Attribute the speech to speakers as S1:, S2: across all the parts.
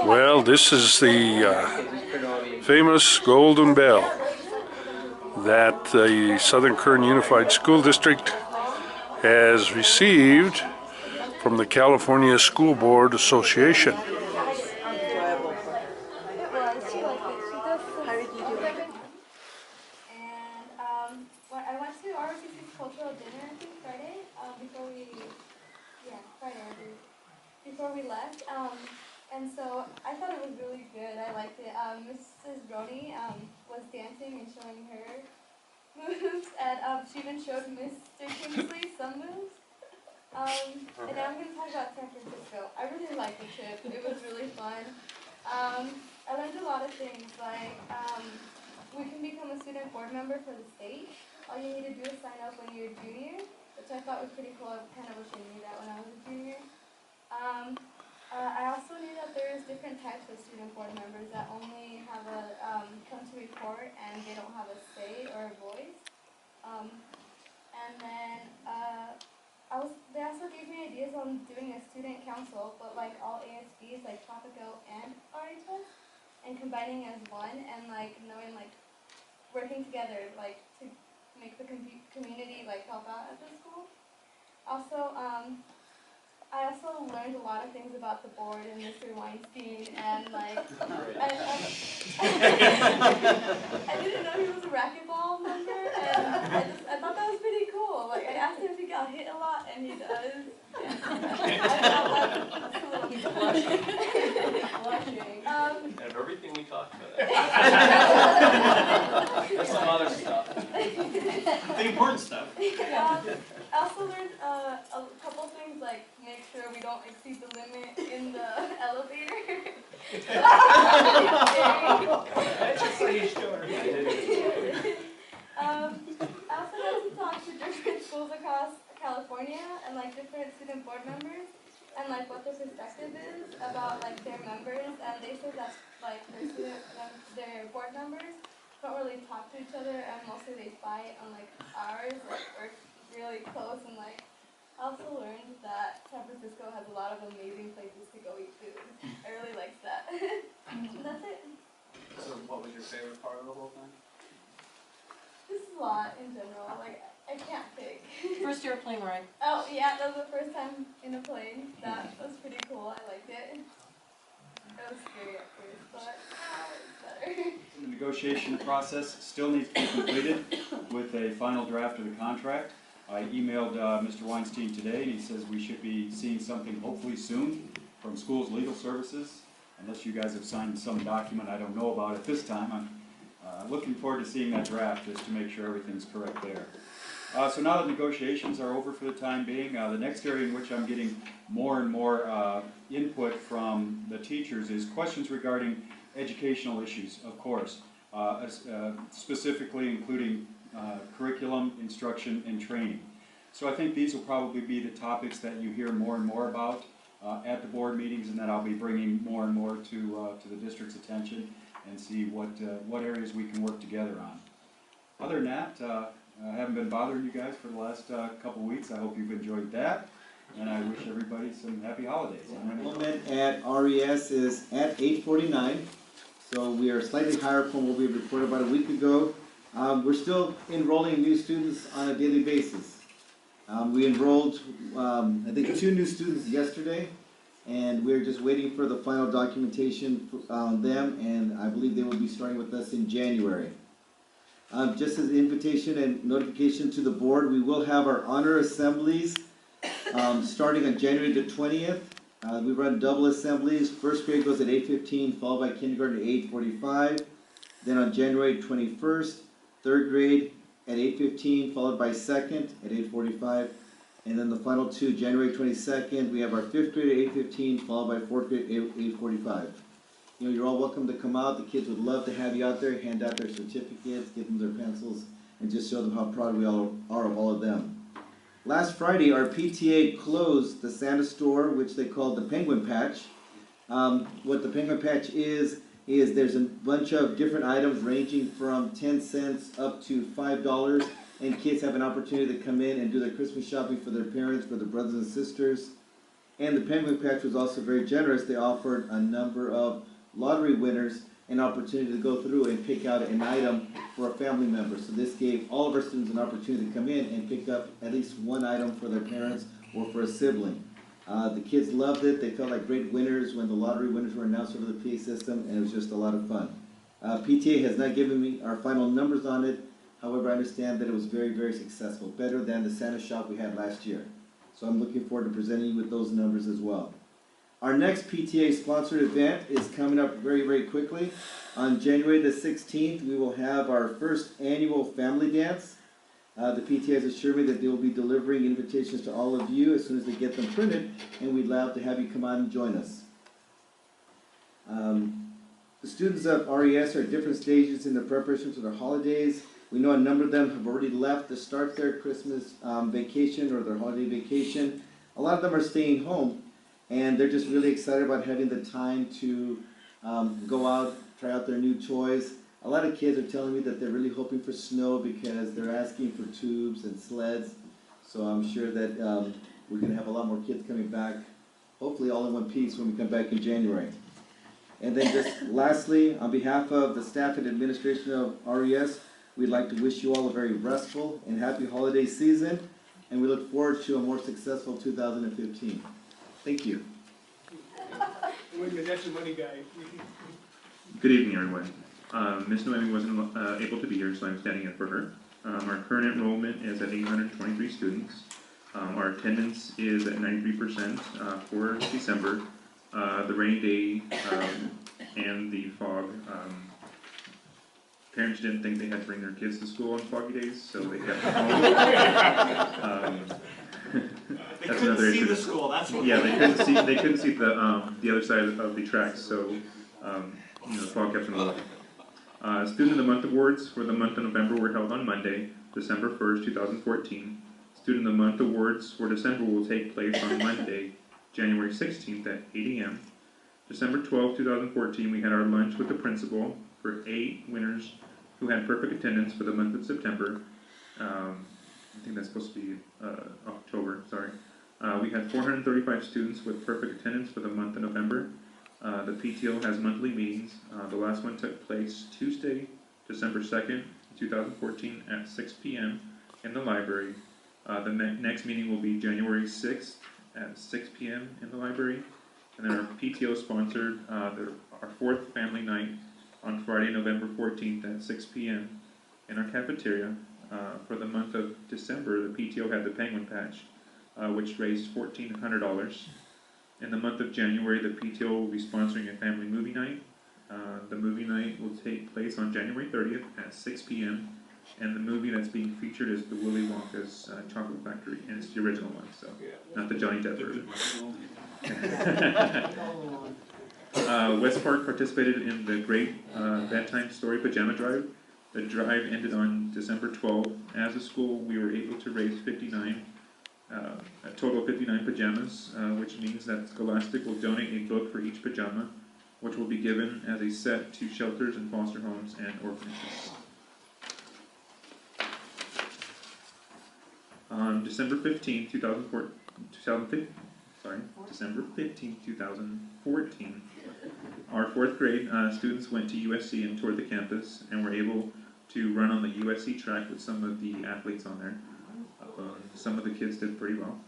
S1: Well, this is the famous Golden Bell that the Southern Kern Unified School District has received from the California School Board Association.
S2: How did you do it?
S3: And when I went to ROTC's cultural dinner, I think Friday, before we left. And so I thought it was really good. I liked it. Mrs. Brony was dancing and showing her moves, and she even showed Mr. Kingsley some moves. And now I'm going to talk about San Francisco. I really liked the trip. It was really fun. I learned a lot of things, like we can become a student board member for the state. All you need to do is sign up when you're a junior, which I thought was pretty cool. I kind of wish I knew that when I was a junior. I also knew that there's different types of student board members that only have a come to report and they don't have a say or a voice. And then they also gave me ideas on doing a student council, but like all ASBs, like Tropico and RHS, and combining as one and like knowing like working together like to make the community like help out at the school. Also, I also learned a lot of things about the board and Mr. Weinstein, and like I didn't know he was a racquetball member, and I thought that was pretty cool. Like I asked him if he got hit a lot, and he does. Blushing.
S4: Out of everything we talked about. That's some other stuff. The important stuff.
S3: I also learned a couple things, like make sure we don't exceed the limit in the elevator. I also got to talk to different schools across California and like different student board members and like what their perspective is about like their members, and they said that like their board members don't really talk to each other and mostly they fight on like ours, like we're really close, and like I also learned that San Francisco has a lot of amazing places to go eat food. I really liked that. And that's it.
S4: So what was your favorite part of the whole thing?
S3: Just a lot in general. Like I can't pick.
S2: First airplane ride.
S3: Oh yeah, that was the first time in a plane. That was pretty cool. I liked it. It was scary at first, but now it's better.
S5: The negotiation process still needs to be completed with a final draft of the contract. I emailed Mr. Weinstein today, and he says we should be seeing something hopefully soon from Schools Legal Services, unless you guys have signed some document I don't know about at this time. I'm looking forward to seeing that draft just to make sure everything's correct there. So now that negotiations are over for the time being, the next area in which I'm getting more and more input from the teachers is questions regarding educational issues, of course, specifically including curriculum, instruction, and training. So I think these will probably be the topics that you hear more and more about at the board meetings, and that I'll be bringing more and more to the district's attention and see what areas we can work together on. Other than that, I haven't been bothering you guys for the last couple weeks. I hope you've enjoyed that, and I wish everybody some happy holidays.
S6: Enrollment at RES is at 849, so we are slightly higher from what we reported about a week ago. We're still enrolling new students on a daily basis. We enrolled, I think, 2 new students yesterday, and we're just waiting for the final documentation on them, and I believe they will be starting with us in January. Just as an invitation and notification to the board, we will have our honor assemblies starting on January the 20th. We run double assemblies. First grade goes at 8:15, followed by kindergarten at 8:45. Then on January 21st, third grade at 8:15, followed by second at 8:45. And then the final 2, January 22nd, we have our 5th grade at 8:15, followed by 4th grade at 8:45. You know, you're all welcome to come out. The kids would love to have you out there, hand out their certificates, give them their pencils, and just show them how proud we all are of all of them. Last Friday, our PTA closed the Santa store, which they called the Penguin Patch. What the Penguin Patch is there's a bunch of different items ranging from 10 cents up to $5, and kids have an opportunity to come in and do their Christmas shopping for their parents, for their brothers and sisters. And the Penguin Patch was also very generous. They offered a number of lottery winners an opportunity to go through and pick out an item for a family member. So this gave all of our students an opportunity to come in and pick up at least one item for their parents or for a sibling. The kids loved it. They felt like great winners when the lottery winners were announced over the PA system, and it was just a lot of fun. PTA has not given me our final numbers on it. However, I understand that it was very, very successful, better than the Santa shop we had last year. So I'm looking forward to presenting you with those numbers as well. Our next PTA sponsored event is coming up very, very quickly. On January the 16th, we will have our first annual family dance. The PTA has assured me that they will be delivering invitations to all of you as soon as they get them printed, and we'd love to have you come on and join us. The students of RES are at different stages in their preparation for their holidays. We know a number of them have already left to start their Christmas vacation or their holiday vacation. A lot of them are staying home, and they're just really excited about having the time to go out, try out their new toys. A lot of kids are telling me that they're really hoping for snow because they're asking for tubes and sleds. So I'm sure that we're going to have a lot more kids coming back, hopefully all in one piece when we come back in January. And then just lastly, on behalf of the staff and administration of RES, we'd like to wish you all a very restful and happy holiday season, and we look forward to a more successful 2015. Thank you.
S4: Wait a minute, that's the money guy.
S2: Good evening, everyone. Ms. Noemi wasn't able to be here, so I'm standing in for her. Our current enrollment is at 823 students. Our attendance is at 93% for December. The rainy day and the fog, parents didn't think they had to bring their kids to school on foggy days, so they kept them home.
S4: They couldn't see the school, that's what.
S2: Yeah, they couldn't see the other side of the tracks, so the fog kept them home. Student of the Month awards for the month of November were held on Monday, December 1st, 2014. Student of the Month awards for December will take place on Monday, January 16th at 8 a.m. December 12th, 2014, we had our lunch with the principal for 8 winners who had perfect attendance for the month of September. I think that's supposed to be October, sorry. We had 435 students with perfect attendance for the month of November. The PTO has monthly meetings. The last one took place Tuesday, December 2nd, 2014 at 6 p.m. in the library. The next meeting will be January 6th at 6 p.m. in the library. And then our PTO sponsored our 4th family night on Friday, November 14th at 6 p.m. in our cafeteria. For the month of December, the PTO had the Penguin Patch, which raised $1,400. In the month of January, the PTO will be sponsoring a family movie night. The movie night will take place on January 30th at 6 p.m. And the movie that's being featured is the Willy Wonka's Chocolate Factory, and it's the original one, so not the Johnny Depp version. West Park participated in the Great Bedtime Story Pajama Drive. The drive ended on December 12th. As a school, we were able to raise a total of 59 pajamas, which means that Scholastic will donate a book for each pajama, which will be given as a set to shelters and foster homes and orphanages. On December 15th, 2014, our 4th grade students went to USC and toured the campus and were able to run on the USC track with some of the athletes on there. Some of the kids did pretty well.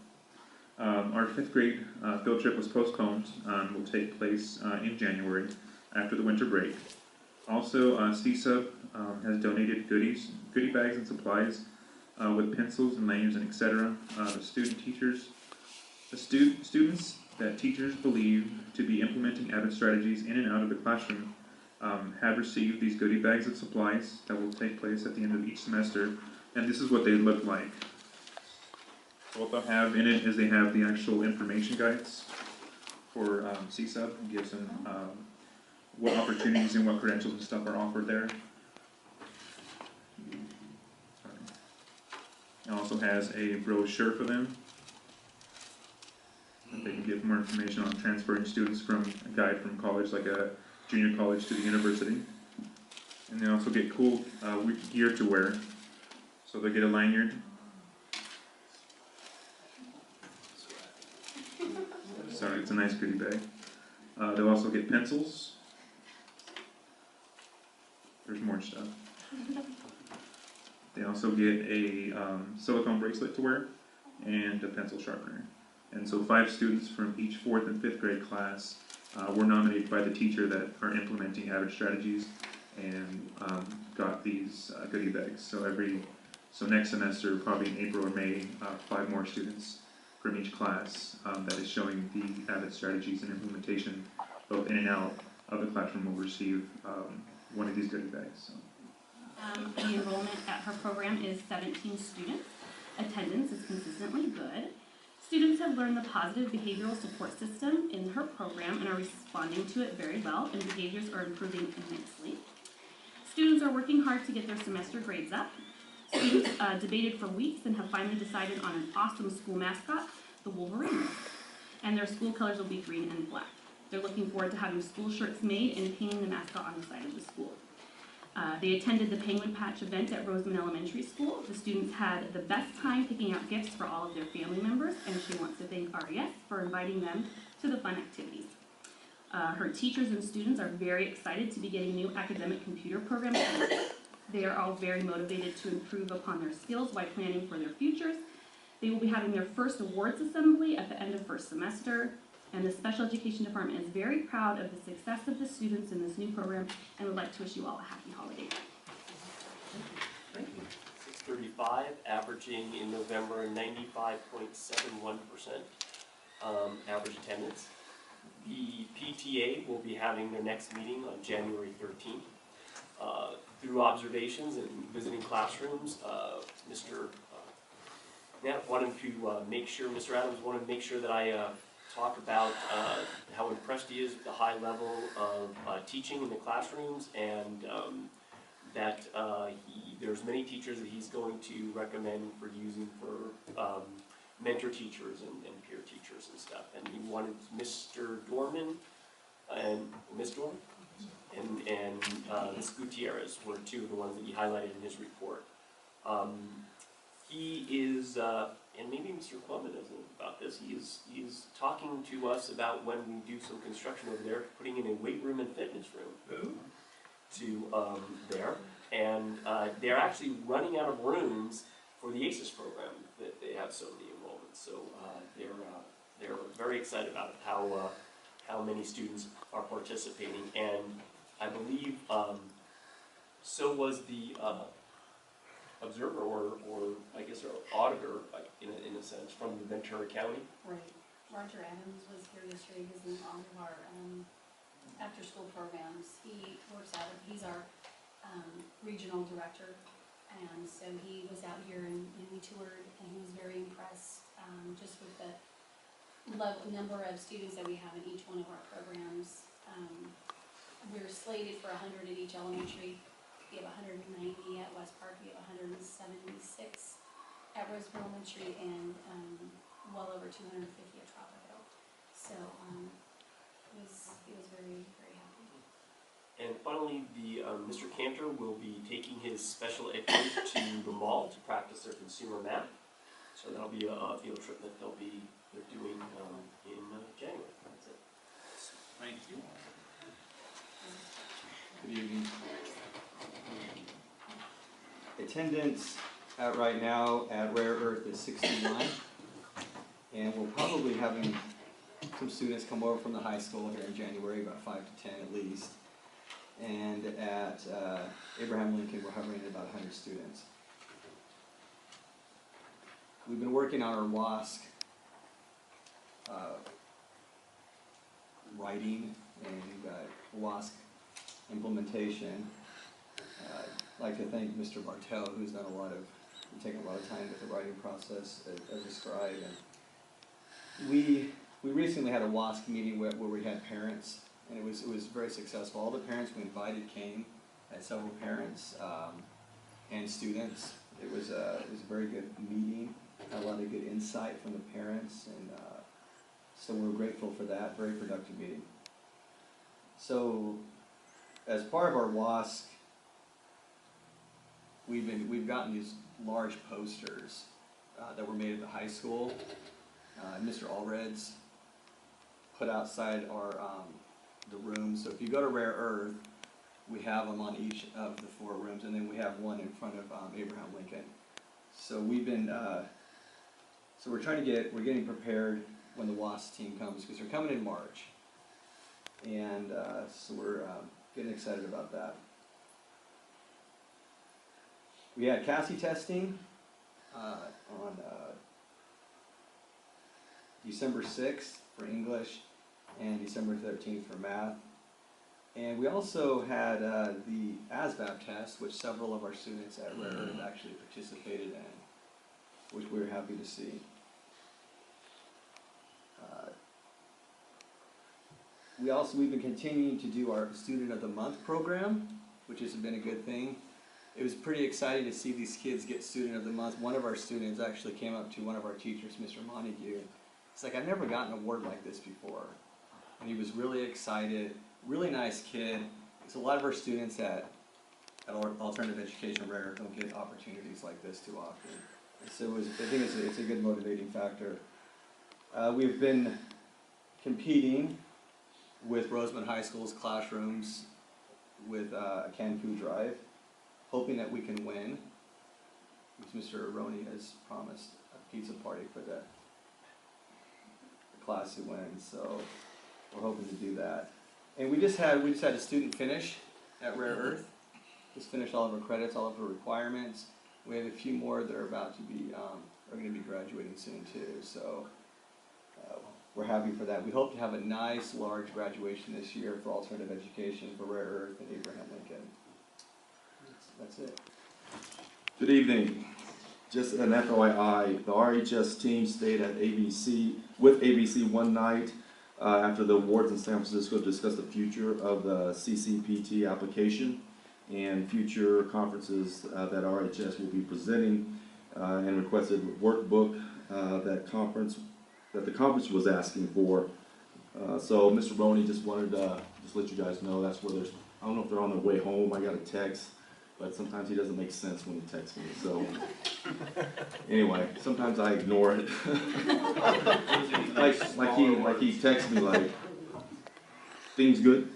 S2: Our 5th grade field trip was postponed and will take place in January after the winter break. Also, CSUB has donated goodie bags and supplies with pencils and lanyards and etc. The students that teachers believe to be implementing avid strategies in and out of the classroom have received these goodie bags of supplies that will take place at the end of each semester, and this is what they look like. What they'll have in it is they have the actual information guides for CSUB, and gives them what opportunities and what credentials and stuff are offered there. It also has a brochure for them that they can get more information on transferring students from a guide from college, like a junior college, to the university. And they also get cool gear to wear. So they get a lanyard. it's a nice goodie bag. They'll also get pencils. There's more stuff. They also get a silicone bracelet to wear and a pencil sharpener. And so 5 students from each 4th and 5th grade class were nominated by the teacher that are implementing average strategies and got these goodie bags. So next semester, probably in April or May, 5 more students from each class that is showing the average strategies and implementation both in and out of the classroom will receive one of these goodie bags. So.
S7: The enrollment at her program is 17 students. Attendance is consistently good. Students have learned the positive behavioral support system in her program and are responding to it very well, and behaviors are improving immensely. Students are working hard to get their semester grades up. Students debated for weeks and have finally decided on an awesome school mascot, the Wolverine. And their school colors will be green and black. They're looking forward to having school shirts made and painting the mascot on the side of the school. They attended the Penguin Patch event at Roseman Elementary School. The students had the best time picking out gifts for all of their family members, and she wants to thank RES for inviting them to the fun activities. Her teachers and students are very excited to be getting new academic computer programs. They are all very motivated to improve upon their skills while planning for their futures. They will be having their first awards assembly at the end of first semester. And the special education department is very proud of the success of the students in this new program and would like to wish you all a happy holiday.
S4: 635, averaging in November 95.71% average attendance. The PTA will be having their next meeting on January 13th. Through observations and visiting classrooms, Mr. Adams wanted to make sure that I talk about how impressed he is with the high level of teaching in the classrooms, and that there's many teachers that he's going to recommend for using for mentor teachers and peer teachers and stuff. And he wanted Mr. Dorman and Miss Dorman and Miss Gutierrez were 2 of the ones that he highlighted in his report. He is, and maybe Mr. Plumman knows about this, he is talking to us about when we do some construction over there, putting in a weight room and fitness room to there. And they're actually running out of rooms for the ACES program that they have so many enrollments. So they're very excited about how many students are participating. And I believe so was the observer or I guess our auditor, like in a sense, from Ventura County.
S8: Right. Roger Adams was here yesterday visiting all of our after-school programs. He works out, he's our regional director, and so he was out here and we toured, and he was very impressed just with the number of students that we have in each one of our programs. We're slated for 100 at each elementary. We have 190 at West Park, we have 176 at Roseman Elementary, and well over 250 at Tropical. So he was very, very happy.
S4: And finally, Mr. Cantor will be taking his special ed group to the mall to practice their consumer math. So that'll be a field trip that they're doing in January. That's it.
S9: Thank you.
S5: Good evening. Attendance right now at Rare Earth is 61, and we're probably having some students come over from the high school here in January, about 5 to 10 at least. And at Abraham Lincoln, we're hovering at about 100 students. We've been working on our WASC writing and WASC implementation. I'd like to thank Mr. Bartel, who's done taken a lot of time with the writing process as described. And we recently had a WASC meeting where we had parents, and it was very successful. All the parents we invited came, had several parents and students. It was a very good meeting, had a lot of good insight from the parents, and so we're grateful for that. Very productive meeting. So, as part of our WASC, we've gotten these large posters that were made at the high school. Mr. Allred's
S10: put outside our, the rooms. So if you go to Rare Earth, we have them on each of the 4 rooms, and then we have one in front of Abraham Lincoln. So we've been, so we're getting prepared when the WASP team comes, because they're coming in March. And so we're getting excited about that. We had CASI testing on December 6th for English and December 13th for math. And we also had the ASVAB test, which several of our students at Rare Earth actually participated in, which we were happy to see. We've been continuing to do our Student of the Month program, which has been a good thing. It was pretty exciting to see these kids get Student of the Month. One of our students actually came up to one of our teachers, Mr. Montague. It's like, I've never gotten an award like this before. And he was really excited, really nice kid. Because a lot of our students at alternative education rare don't get opportunities like this too often. And so I think it's a good motivating factor. We've been competing with Roseman High School's classrooms with a canned food drive, hoping that we can win, because Mr. Aroni has promised a pizza party for the class who wins, so we're hoping to do that. And we just had a student finish at Rare Earth, just finished all of our credits, all of our requirements. We have a few more that are about to be, are going to be graduating soon too, so we're happy for that. We hope to have a nice, large graduation this year for alternative education for Rare Earth and Abraham Lincoln. That's it.
S11: Good evening. Just an FYI, the RHS team stayed at with ABC one night after the awards in San Francisco to discuss the future of the CCPT application and future conferences that RHS will be presenting, and requested workbook that the conference was asking for. So Mr. Roney just wanted to just let you guys know that's where I don't know if they're on their way home. I got a text, but sometimes he doesn't make sense when he texts me. So anyway, sometimes I ignore it. like he texts me like, things good?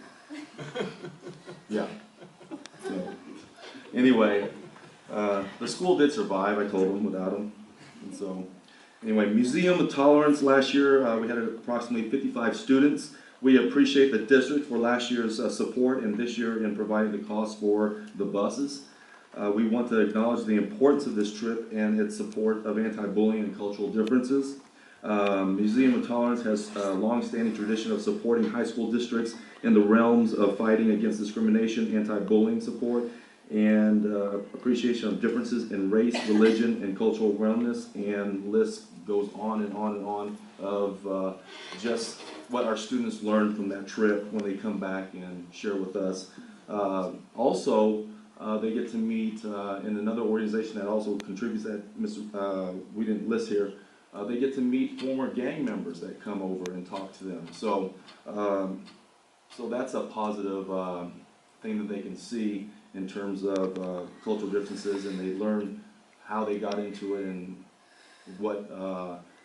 S11: Yeah. So anyway, the school did survive, I told him, without him. And so anyway, Museum of Tolerance last year, we had approximately 55 students. We appreciate the district for last year's support and this year in providing the cost for the buses. We want to acknowledge the importance of this trip and its support of anti-bullying and cultural differences. Museum of Tolerance has a long-standing tradition of supporting high school districts in the realms of fighting against discrimination, anti-bullying support, and appreciation of differences in race, religion, and cultural awareness, and list goes on and on and on of just what our students learned from that trip when they come back and share with us. Also, they get to meet in another organization that also contributes that we didn't list here. They get to meet former gang members that come over and talk to them. So, so that's a positive thing that they can see in terms of cultural differences, and they learn how they got into it and what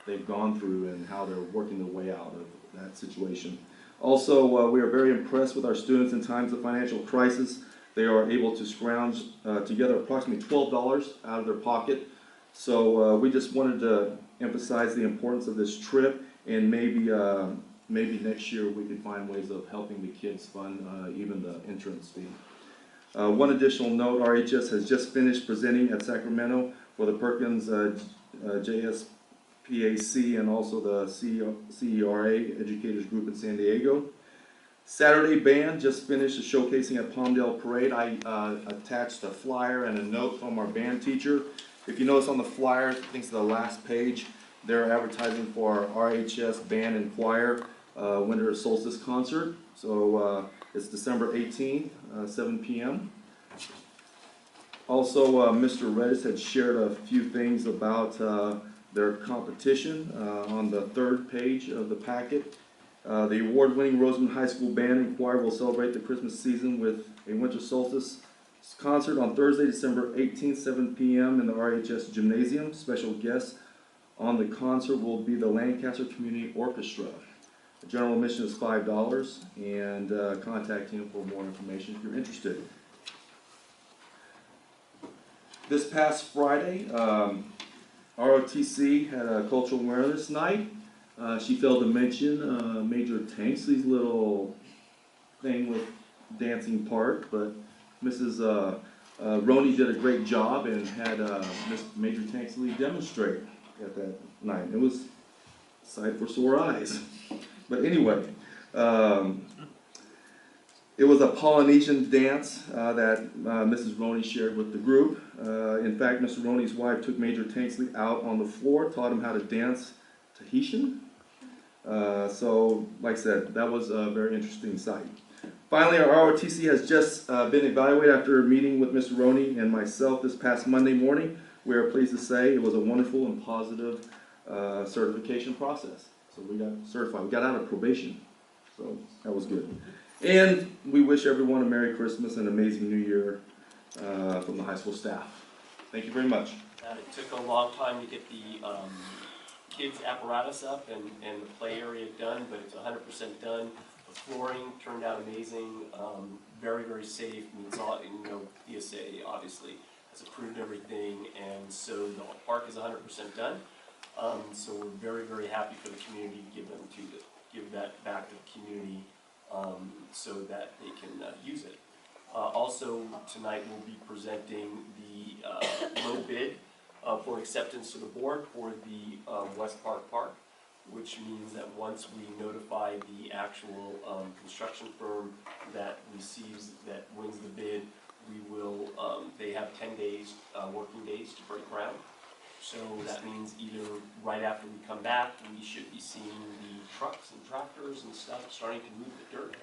S11: they've gone through and how they're working their way out of that situation. Also, we are very impressed with our students in times of financial crisis. They are able to scrounge together approximately $12 out of their pocket. So we just wanted to emphasize the importance of this trip, and maybe next year we could find ways of helping the kids fund even the entrance fee. One additional note, RHS has just finished presenting at Sacramento for the Perkins JSPAC and also the CERA Educators Group in San Diego. Saturday band just finished showcasing at Palmdale Parade. I attached a flyer and a note from our band teacher. If you notice on the flyer, I think it's the last page, they're advertising for our RHS band and choir winter solstice concert. So it's December 18th, 7 p.m. Also, Mr. Redis had shared a few things about their competition on the third page of the packet. The award-winning Roseman High School Band and Choir will celebrate the Christmas season with a winter solstice concert on Thursday, December 18th, 7 p.m. in the RHS Gymnasium. Special guests on the concert will be the Lancaster Community Orchestra. The general admission is $5, and contact him for more information if you're interested. This past Friday, ROTC had a cultural awareness night. She failed to mention Major Tanksley's little thing with dancing part, but Mrs. Roney did a great job and had Miss Major Tanksley demonstrate at that night. It was a sight for sore eyes. But anyway, it was a Polynesian dance that Mrs. Roney shared with the group. In fact, Mr. Roney's wife took Major Tanksley out on the floor, taught him how to dance Tahitian. So, like I said, that was a very interesting sight. Finally, our ROTC has just been evaluated after a meeting with Mr. Roney and myself this past Monday morning. We are pleased to say it was a wonderful and positive certification process. So we got certified. We got out of probation. So that was good. And we wish everyone a Merry Christmas and an amazing New Year from the high school staff. Thank you very much.
S4: It took a long time to get the kids' apparatus up and the play area done, but it's 100% done. The flooring turned out amazing, very, very safe. Means all, DSA obviously has approved everything, and so the park is 100% done. So we're very, very happy for the community to give that back to the community so that they can use it. Also tonight we'll be presenting the low bid for acceptance to the board for the West Park Park, which means that once we notify the actual construction firm that wins the bid, we will, they have 10 days, working days to break ground. So that means either right after we come back, we should be seeing the trucks and tractors and stuff starting to move the dirt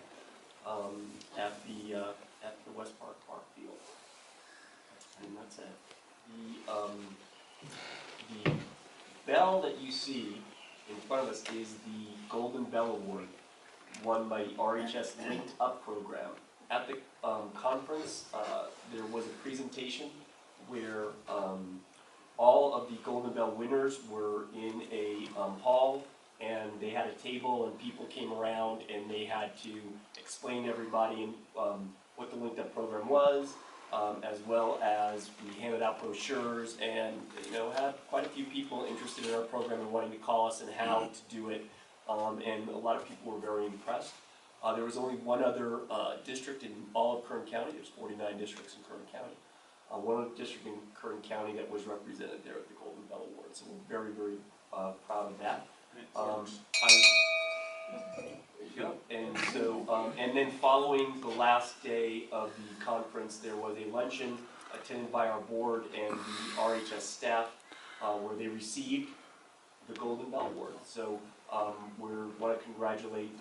S4: at the West Park field. And that's it. The bell that you see in front of us is the Golden Bell Award, won by the RHS Linked Up program. At the conference, there was a presentation where all of the Golden Bell winners were in a hall, and they had a table, and people came around, and they had to explain to everybody what the Linked Up program was, as well as we handed out brochures, and had quite a few people interested in our program and wanting to call us and how to do it, and a lot of people were very impressed. There was only one other district in all of Kern County. There's 49 districts in Kern County. One of the districts in Kern County that was represented there at the Golden Bell Awards, so we're very, very proud of that. And so, and then following the last day of the conference, there was a luncheon attended by our board and the RHS staff, where they received the Golden Bell Award. So we want to congratulate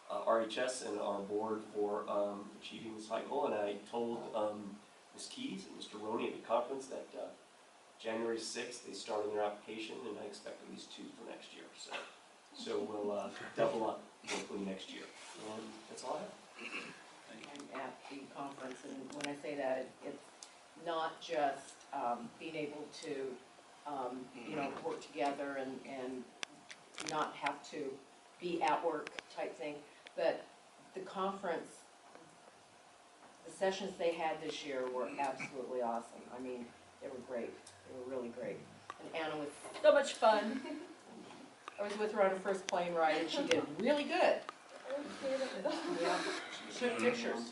S4: RHS and our board for achieving this high goal. And I told Ms. Keys and Mr. Roney at the conference that January 6th they started their application, and I expect at least 2 for next year. So we'll double up hopefully next year. And that's all I have.
S12: And at the conference, and when I say that, it's not just being able to work together and not have to be at work type thing, but the conference, the sessions they had this year were absolutely awesome. I mean, they were great. They were really great. And Anna was so much fun. I was with her on her first plane ride, and she did really good. Yeah, she took pictures.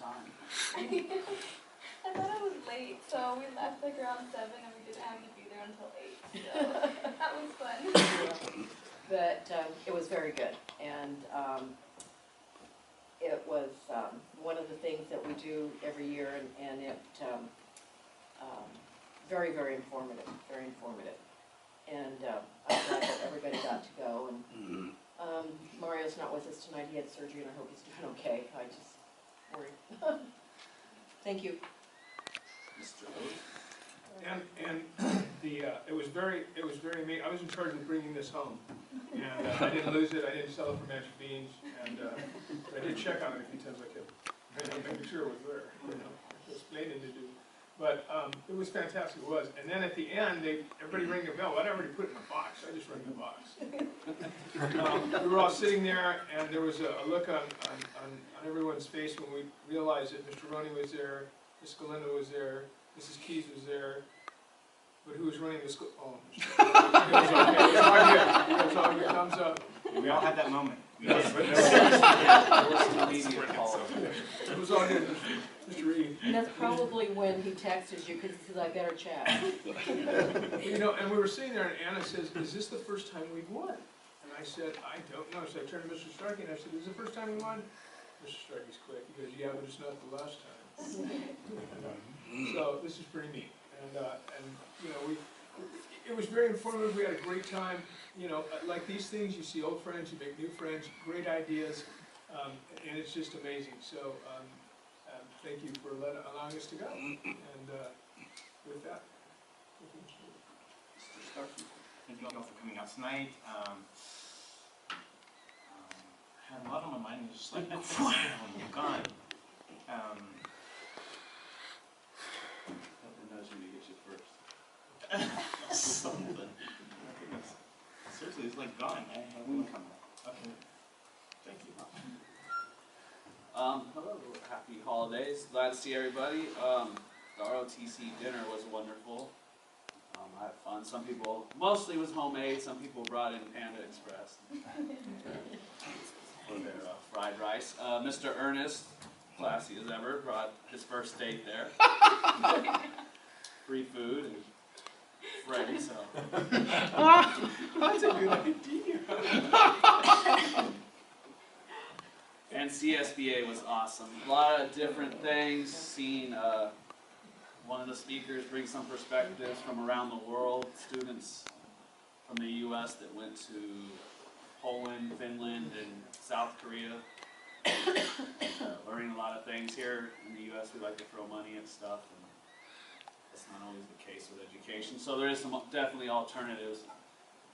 S3: I thought I was late, so we left like around 7 and we didn't have to be there until 8. So that was fun.
S12: But it was very good, and it was one of the things that we do every year, and it very, very informative, very informative. And I'm glad that everybody got to go. And Mario's not with us tonight. He had surgery, and I hope he's doing okay. I just worry. Thank you.
S9: Mr.
S13: And it was very amazing. I was in charge of bringing this home, and I didn't lose it. I didn't sell it for mashed beans, and I did check on it a few times I kept making sure it was there. It was planning to do. But it was fantastic, it was. And then at the end, everybody rang their bell. I'd already put it in a box. I just rang the box. We were all sitting there, and there was a look on everyone's face when we realized that Mr. Roney was there, Ms. Galindo was there, Mrs. Keys was there. But who was running the school? Oh, it was okay. It was all good. It was all good. Thumbs up.
S9: We all had that moment.
S13: It was all good, Mr. Reed.
S12: And that's probably when he texted you, because he said, I better chat.
S13: You know, and we were sitting there, and Anna says, "Is this the first time we've won?" And I said, "I don't know." So I turned to Mr. Starkey, and I said, "Is this the first time we won?" Mr. Starkey's quick. He goes, "Yeah, but it's not the last time." So this is pretty neat, and you know, it was very informative. We had a great time. You know, like these things, you see old friends, you make new friends, great ideas, and it's just amazing. So thank you for allowing us to go. And with that,
S9: Thank you all for coming out tonight. Had a lot on my mind, it was just like, wham, gone. Something. Seriously, it's like gone. I had one come up. Okay. Thank you.
S14: Hello, happy holidays. Glad to see everybody. The ROTC dinner was wonderful. I had fun. Some people, mostly it was homemade. Some people brought in Panda Express for their fried rice. Mr. Ernest, classy as ever, brought his first date there. Free food and ready, so.
S13: that's a good idea.
S14: And CSBA was awesome. A lot of different things, seeing one of the speakers bring some perspectives from around the world, students from the US that went to Poland, Finland, and South Korea. Learning a lot of things. Here in the US we like to throw money at stuff, and that's not always the case with education. So there is some definitely alternatives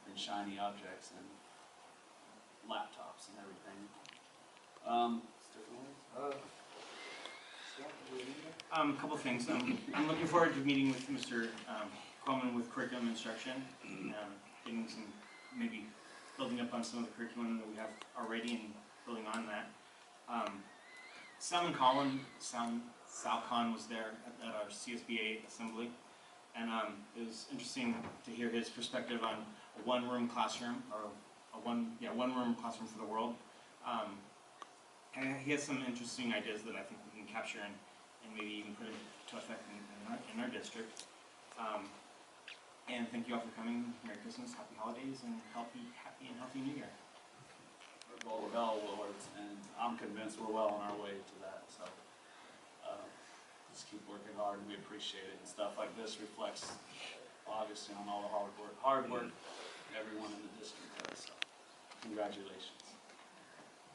S14: in shiny objects and laptops and everything.
S9: A couple things. I'm looking forward to meeting with Mr. Coleman with curriculum instruction, getting some, maybe building up on some of the curriculum that we have already and building on that. Sal Khan was there at our CSBA assembly, and it was interesting to hear his perspective on a one-room classroom, or one-room classroom for the world. And he has some interesting ideas that I think we can capture and maybe even put into effect in our district. And thank you all for coming. Merry Christmas, Happy Holidays, and happy and healthy New Year.
S14: We're Gold Bell Awards, and I'm convinced we're well on our way to that. So just keep working hard, and we appreciate it. And stuff like this reflects, obviously, on all the hard work everyone in the district does. So congratulations.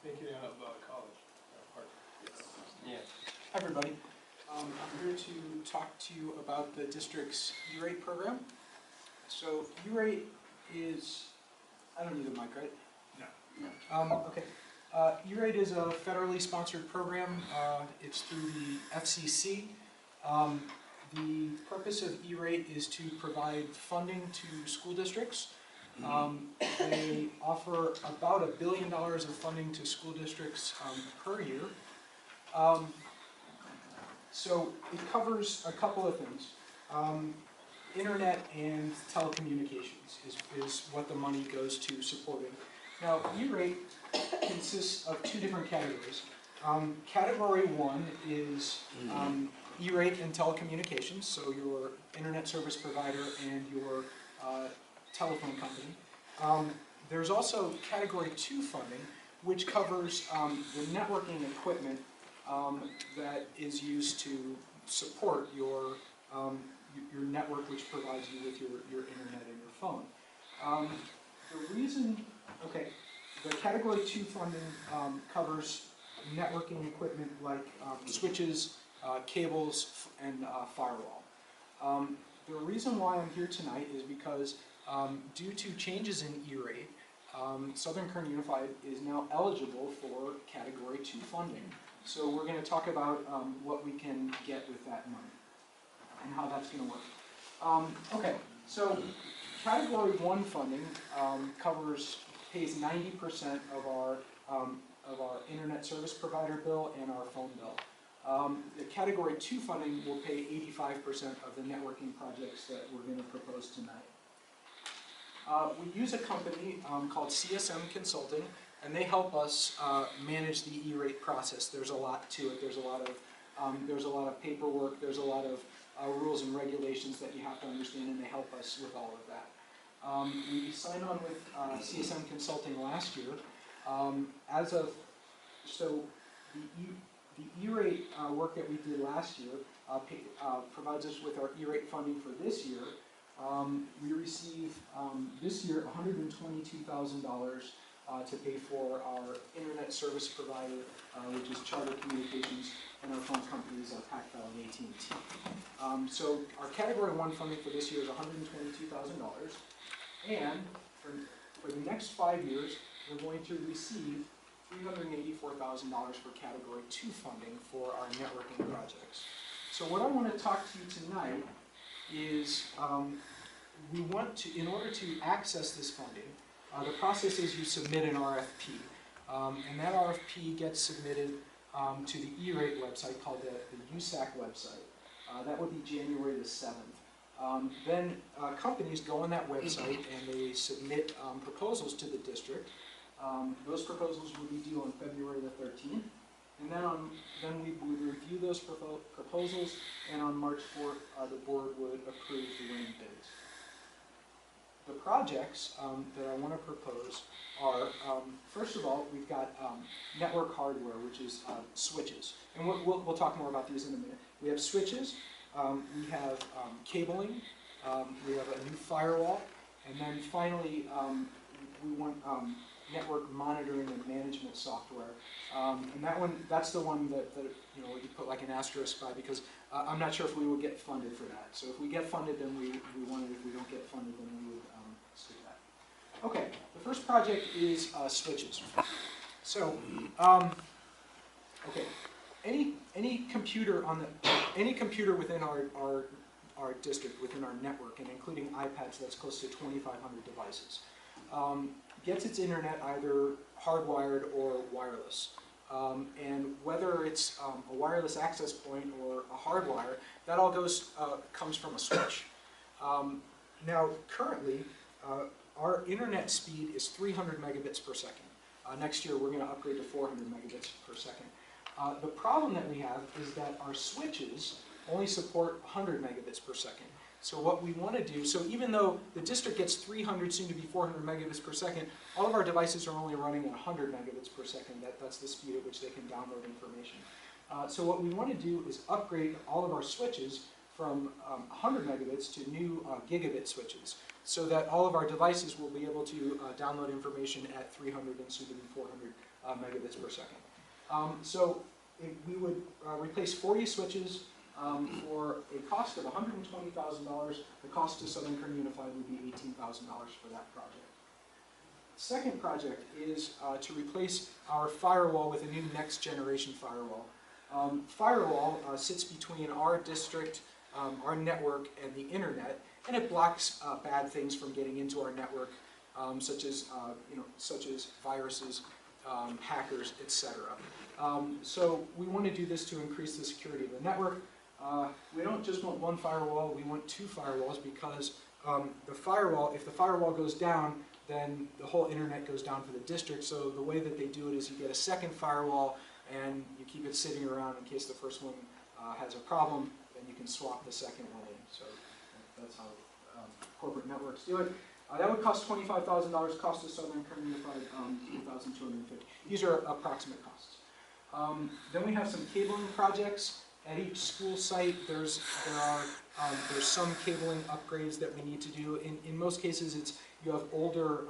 S13: Thank you about college.
S14: Yeah.
S15: Hi everybody. I'm here to talk to you about the district's E-rate program. So E-rate is, I don't need a mic, right? No. Okay. E-rate is a federally sponsored program. It's through the FCC. The purpose of E-rate is to provide funding to school districts. They offer about $1 billion of funding to school districts per year. So it covers a couple of things. Internet and telecommunications is what the money goes to supporting. Now, E-rate consists of two different categories. Category 1 is E-rate and telecommunications, so your internet service provider and your telephone company. There's also Category 2 funding, which covers the networking equipment that is used to support your network, which provides you with your internet and your phone. The reason, okay, the Category 2 funding covers networking equipment like switches, cables, and firewall. The reason why I'm here tonight is because due to changes in E-rate, Southern Kern Unified is now eligible for Category 2 funding. So we're going to talk about what we can get with that money. and how that's going to work. Okay, so Category 1 funding pays 90% of our internet service provider bill and our phone bill. The Category 2 funding will pay 85% of the networking projects that we're going to propose tonight. We use a company called CSM Consulting, and they help us manage the E-rate process. There's a lot to it. There's a lot of paperwork. There's a lot of rules and regulations that you have to understand, and they help us with all of that. We signed on with CSM Consulting last year. The E-rate work that we did last year provides us with our E-rate funding for this year. We receive this year $122,000 to pay for our internet service provider, which is Charter Communications, and our phone companies, Packbell and AT&T. So our Category 1 funding for this year is $122,000, and for the next 5 years, we're going to receive $384,000 for Category 2 funding for our networking projects. So what I want to talk to you tonight is we want to, in order to access this funding, the process is you submit an RFP, and that RFP gets submitted to the E-rate website called the USAC website. That would be January the 7th. Then companies go on that website and they submit proposals to the district. Those proposals will be due on February the 13th. And then we would review those proposals, and on March 4th, the board would approve the winning bids. The projects that I want to propose are, first of all, we've got network hardware, which is switches. And we'll talk more about these in a minute. We have switches, we have cabling, we have a new firewall, and then finally, we want network monitoring and management software. And that's the one that you put like an asterisk by, because I'm not sure if we will get funded for that. So if we get funded, then we want it. If we don't get funded, then we would skip that. Okay, the first project is switches. So, okay, any computer within our district, within our network, and including iPads, that's close to 2,500 devices, gets its internet either hardwired or wireless. And whether it's a wireless access point or a hardwire, that all comes from a switch. Now, currently, our internet speed is 300 megabits per second. Next year, we're going to upgrade to 400 megabits per second. The problem that we have is that our switches only support 100 megabits per second. So what we want to do, so even though the district gets 300, soon to be 400 megabits per second, all of our devices are only running at 100 megabits per second. That's the speed at which they can download information. So what we want to do is upgrade all of our switches from 100 megabits to new gigabit switches, so that all of our devices will be able to download information at 300 and soon to be 400 megabits per second. So we would replace 40 switches for a cost of $120,000. The cost to Southern Kern Unified would be $18,000 for that project. The second project is to replace our firewall with a new next generation firewall. Firewall sits between our district, our network, and the internet, and it blocks bad things from getting into our network, such as viruses, hackers, etc. So we want to do this to increase the security of the network. We don't just want one firewall, we want two firewalls, because if the firewall goes down, then the whole internet goes down for the district. So the way that they do it is you get a second firewall and you keep it sitting around in case the first one has a problem, then you can swap the second one in. So that's how corporate networks do it. That would cost $25,000, cost to Southern Kern Unified $2,250. These are approximate costs. Then we have some cabling projects. At each school site, there's some cabling upgrades that we need to do. In most cases, you have older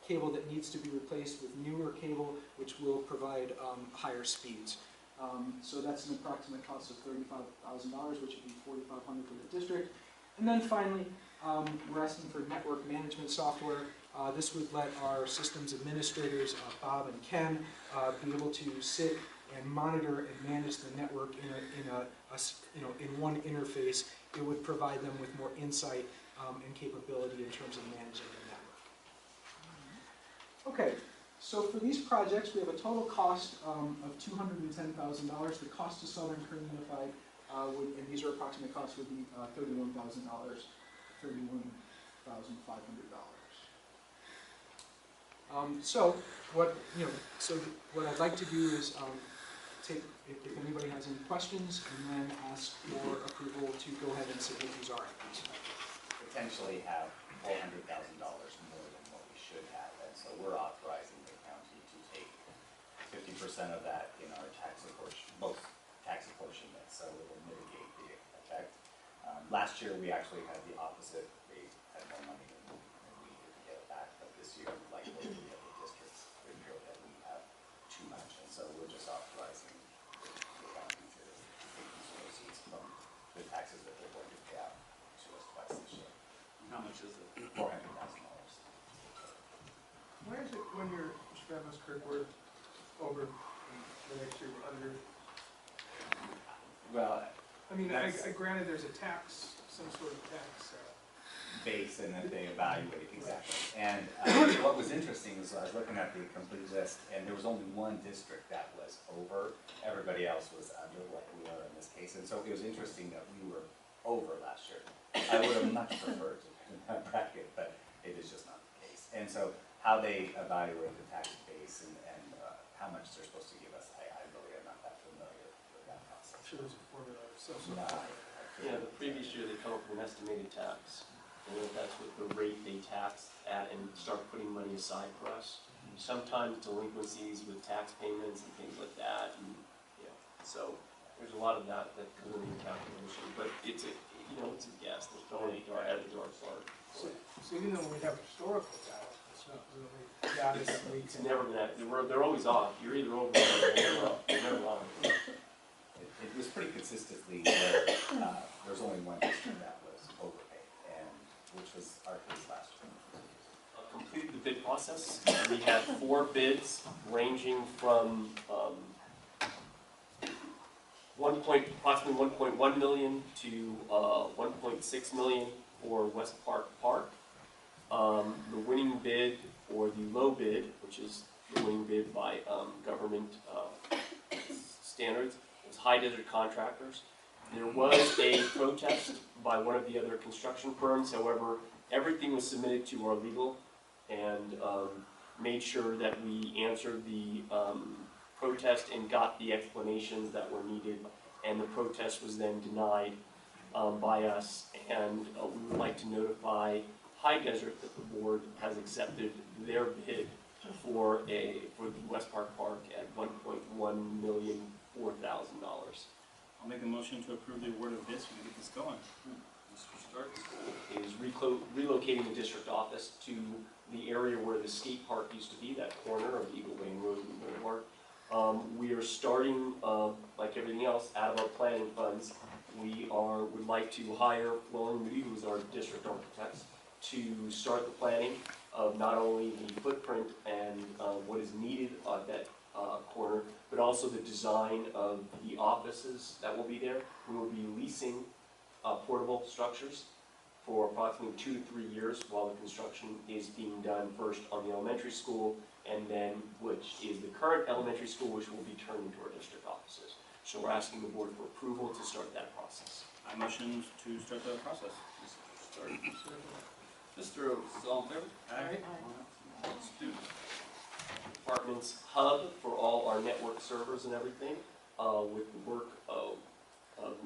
S15: cable that needs to be replaced with newer cable, which will provide higher speeds. So that's an approximate cost of $35,000, which would be $4,500 for the district. And then finally, we're asking for network management software. This would let our systems administrators, Bob and Ken, be able to sit and monitor and manage the network in one interface, it would provide them with more insight and capability in terms of managing the network. Okay, so for these projects, we have a total cost of $210,000. The cost to Southern Kern Unified, and these are approximate costs, would be $31,000, $31,500. So what I'd like to do is take, if anybody has any questions, and then ask for approval to go ahead and submit these RFPs.
S16: Potentially have $400,000 more than what we should have, and so we're authorizing the county to take 50% of that in our tax apportion, both tax apportionment, so it will mitigate the effect. Last year we actually had the opposite. We had more money than we needed to get it back, but this year, like most of the other districts, we feel that we have too much, and so we're just authorizing the county to take these proceeds from the taxes that they're going to pay out to us twice this year.
S14: How much is it?
S16: $400,000.
S13: Where is it when you're, Mr. Ramos, Kirk, we're over the next year, we're under?
S16: Well,
S13: I mean, I granted there's a tax, some sort of tax.
S16: Base and that they evaluate exactly. And what was interesting is I was looking at the complete list, and there was only one district that was over. Everybody else was under, like we are in this case. And so it was interesting that we were over last year. I would have much preferred to be in that bracket, but it is just not the case. And so how they evaluate the tax base and how much they're supposed to give us, I really am not that familiar with that process.
S13: I'm sure there's a formula or something.
S4: Yeah, the previous year they come up with an estimated tax, and then that's what the rate they tax at, and start putting money aside for us. Sometimes delinquencies with tax payments and things like that, and so there's a lot of that comes into the calculation. But it's a it's a guess. There's no way to go ahead of the dark part.
S13: So even though we have historical data, it's not really data that we
S4: It's
S13: can.
S4: never been that. They're always off. You're either over or you're up. They're never on.
S16: It was pretty consistently where there was only one district that was overpaid, and which was our case last year.
S4: Completed the bid process. We had 4 bids ranging from approximately $1.1 million to $1.6 million for West Park Park. The winning bid, or the low bid, which is the winning bid by government standards, was High Desert Contractors. There was a protest by one of the other construction firms. However, everything was submitted to our legal and made sure that we answered the protest and got the explanations that were needed, and the protest was then denied by us. And we would like to notify High Desert that the board has accepted their bid for the West Park Park at $1.104,000.
S9: I'll make a motion to approve the award of bids. We can get this going.
S4: Mr. Stark is relocating the district office to the area where the skate park used to be, that corner of Eagle Lane Road and Boulevard. We are starting, like everything else, out of our planning funds. We would like to hire Roland Moody, who is our district architect, to start the planning of not only the footprint and what is needed at that corner, but also the design of the offices that will be there. We will be leasing portable structures for approximately 2 to 3 years while the construction is being done, first on the elementary school, and then which is the current elementary school, which will be turned into our district offices. So we're asking the board for approval to start that process.
S9: I motion to start the process.
S14: Mr. Oates, all in favor?
S13: Aye.
S14: Students.
S4: Department's hub for all our network servers and everything, with the work of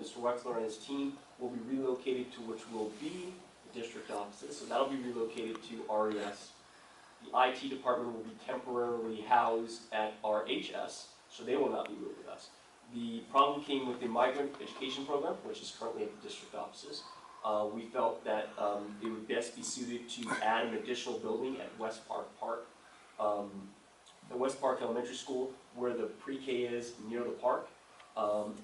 S4: Mr. Wexler and his team, will be relocated to which will be the district offices. So that'll be relocated to RES. The IT department will be temporarily housed at RHS, so they will not be moved with us. The problem came with the migrant education program, which is currently at the district offices. We felt that it would best be suited to add an additional building at West Park Park, the West Park Elementary School, where the pre-K is near the park.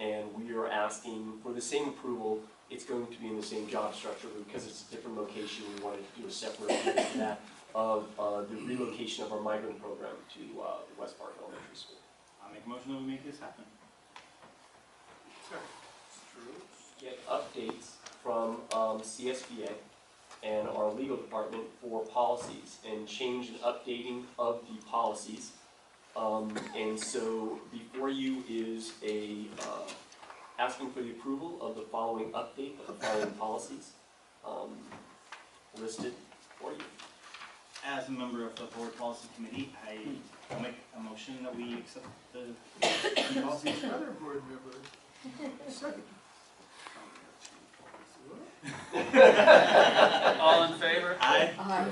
S4: And we are asking for the same approval. It's going to be in the same job structure, because it's a different location. We wanted to do a separate approval for that of the relocation of our migrant program to the West Park Elementary School.
S9: I'll make make a motion that we make this happen.
S4: Get updates from CSBA and our legal department for policies and change and updating of the policies. And so before you is a asking for the approval of the following update of the following policies listed for you.
S9: As a member of the board policy committee, I make a motion that we accept the policies.
S13: Other board member. Second.
S14: All in favor?
S9: Aye.
S12: Aye.